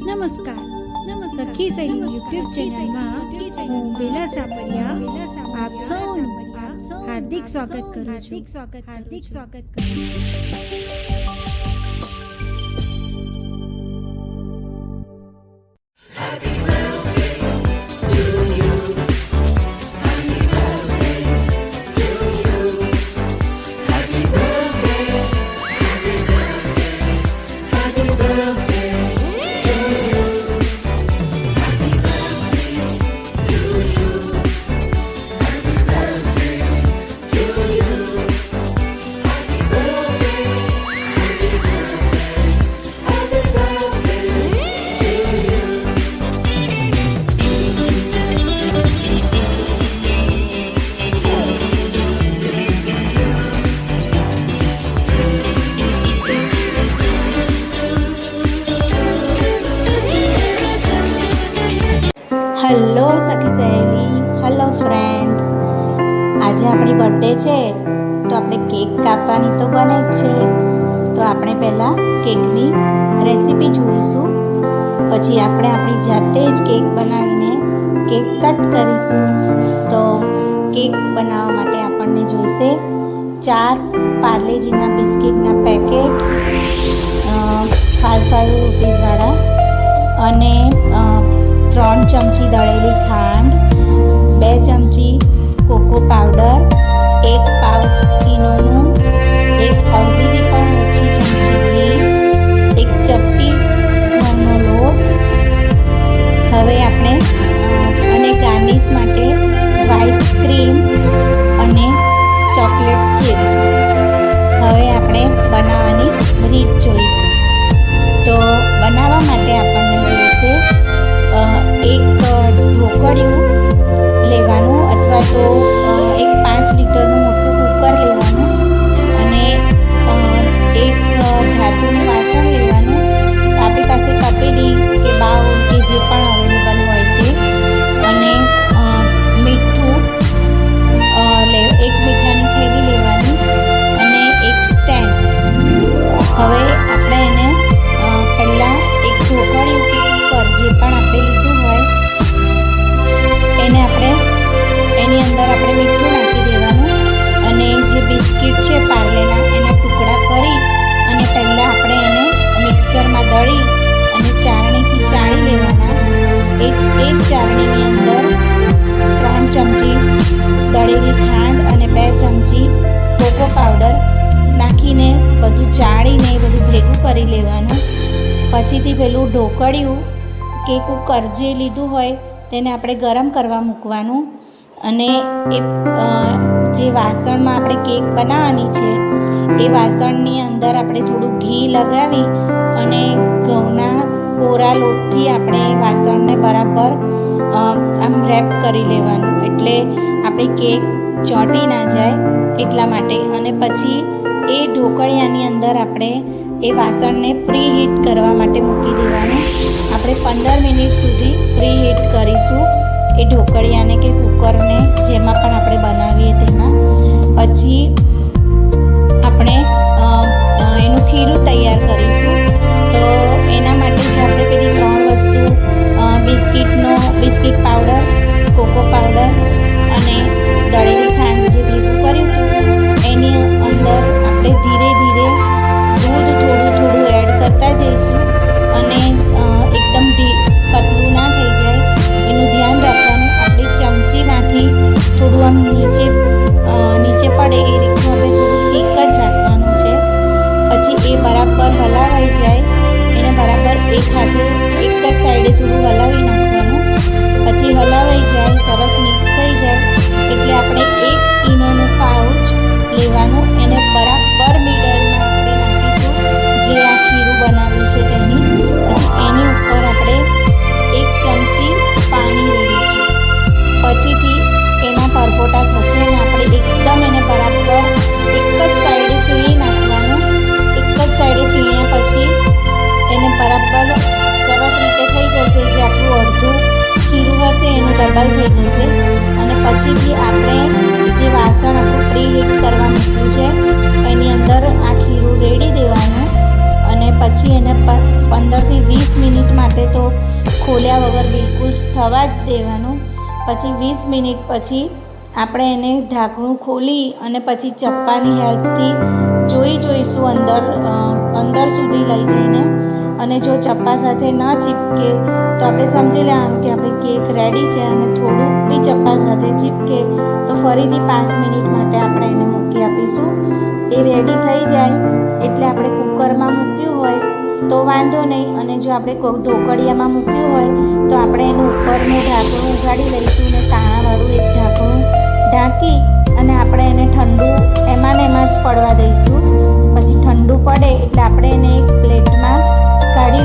નમસ્કાર સખી સહી યુટ્યુબ ચેનલમાં હું બેલા સાપરિયા આપ સૌનું હાર્દિક સ્વાગત કરું છું. હેલો સખી સહેલી, હેલો ફ્રેન્ડ્સ. આજે આપણી બર્થડે છે તો આપણે કેક કાપવાની તો બને જ છે. તો આપણે પહેલાં કેકની રેસીપી જોઈશું, પછી આપણે આપણી જાતે જ કેક બનાવીને કેક કટ કરીશું. તો કેક બનાવવા માટે આપણને જોઈશે 4 પાર્લેજીના બિસ્કિટના પેકેટ, 5 રૂપીસવાળા, અને 3 ચમચી દળેલી ખાંડ, 2 ચમચી કોકો પાવડર, 1 પાઉચ ઇનોનું, 1 અડધીથી પણ ઓછી ચમચી ઘી, 1 ચપટી ઘઉંનો લોટ. હવે આપણે અને ગાર્નિશ માટે વ્હાઈટ ક્રીમ અને ચોકલેટ ચિપ્સ. હવે આપણે બનાવવાની રીત જોઈશું. તો બનાવવા માટે આપણને જોઈશે એક ઢોકળિયું લેવાનું, અથવા તો એક 5 લીટરનું મોટું કુકર લેવાનું, અને એક ધાતુનું વાસણ લેવાનું. આપણી પાસે તપેલી કે બાઉલ કે જે પણ અવેલેબલ હોય તે, અને મીઠું એક મીઠાની થેલી લેવાની, અને એક સ્ટેન્ડ. હવે આપણે એને પહેલાં એક ઢોકળિયું કે કુકર જે પણ આપણે લીધું હોય એને આપણે એની અંદર આપણે મીઠું નાખી દેવાનું, અને જે બિસ્કિટ છે પાર્લેના એના ટુકડા કરી અને પહેલાં આપણે એને મિક્સચરમાં દળી અને ચાળણીથી ચાળી લેવાના. એ જ ચાળણીની અંદર 3 ચમચી દળેલી ખાંડ અને 2 ચમચી કોકો પાવડર નાખીને બધું ચાળીને બધું ભેગું કરી લેવાનું. પછીથી પેલું ઢોકળિયું કે કુકર જે લીધું હોય તેને આપણે ગરમ કરવા મૂકવાનું, અને એ જે વાસણમાં આપણે કેક બનાવવાની છે એ વાસણની અંદર આપણે થોડું ઘી લગાવી અને ઘઉંના કોરા લોટથી આપણે વાસણને બરાબર આમ રેપ કરી લેવાનું, એટલે આપણી કેક ચોંટી ના જાય એટલા માટે. અને પછી એ ઢોકળિયાની અંદર આપણે એ વાસણને પ્રી હીટ કરવા માટે મૂકી દેવાનું. આપણે 15 મિનિટ સુધી પ્રી હીટ કરીશું એ ઢોકળિયાને કે કુકરને, જેમાં પણ આપણે બનાવીએ તેમાં. પછી આપણે એનું ખીરું તૈયાર કરીશું. તો એના માટે જ આપણે પેલી 3 વસ્તુ બિસ્કિટ પાવડર, કોકો પાવડર અને દળેલી ખાંડ જે ભેગું કર્યું એની અંદર આપણે ધીરે ધીરે દૂધ થોડું એડ કરતા જઈશું, અને એકદમ પતલું ના થઈ જાય એનું ધ્યાન રાખવાનું. આપણે ચમચીમાંથી થોડું આમ નીચે પડે એ રીતનું આપણે થોડું થીક જ રાખવાનું છે. પછી એ બરાબર હલાવાઈ જાય, એને બરાબર એક હાથે એક જ સાઈડે થોડું હલાવી નાખવાનું. પછી હલાવાઈ જાય, સરસ મિક્સ થઈ જાય એટલે આપણે 1 ઇનોનું પાઉચ લેવાનું, એને બરાબર મિડલમાં આપણે નાખીશું જે આ ખીરું બનાવ્યું છે તેની. એની ઉપર આપણે 1 ચમચી પાણી રેડીશું. પછીથી એના પરપોટા થશે અને આપણે એકદમ એને બરાબર એક જ સાઈડે ફીણી નાખવાનું. એક જ સાઈડે ફીણ્યા પછી એને બરાબર સરસ રીતે થઈ જશે. જે આપણું અડધું ખીરું હશે એનું ડબલ થઈ જશે. અને પછીથી આપણે જે વાસણ આપણું પ્રી હીટ કરવા મૂક્યું છે એની અંદર આ ખીરું રેડી દેવાનું, અને પછી એને 15 થી 20 મિનિટ માટે માટે તો ખોલ્યા વગર બિલકુલ થવા જ દેવાનું. પછી 20 મિનિટ પછી આપણે એને ઢાંકણું ખોલી અને પછી ચપ્પાની હેલ્પથી જોઈશું અંદર સુધી લઈ જઈને. અને જો ચપ્પા સાથે ન ચીપકે તો આપણે સમજી લેવાનું કે આપણી કેક રેડી છે, અને થોડુંક બી ચપ્પા સાથે ચીપકે તો ફરીથી 5 મિનિટ માટે આપણે એને મૂકી આપીશું. એ રેડી થઈ જાય એટલે આપણે કુકરમાં મૂક્યું હોય તો વાંધો નહીં, અને જો આપણે ઢોકળિયામાં મૂક્યું હોય તો આપણે એનું ઉપરનું ઢાંકણું ઉગાડી લઈશું અને તાણાવાળું એક ઢાંકણું ઢાંકી અને આપણે એને ઠંડુ એમાં જ પડવા દઈશું. પછી ઠંડુ પડે એટલે આપણે એને એક પ્લેટમાં કાઢી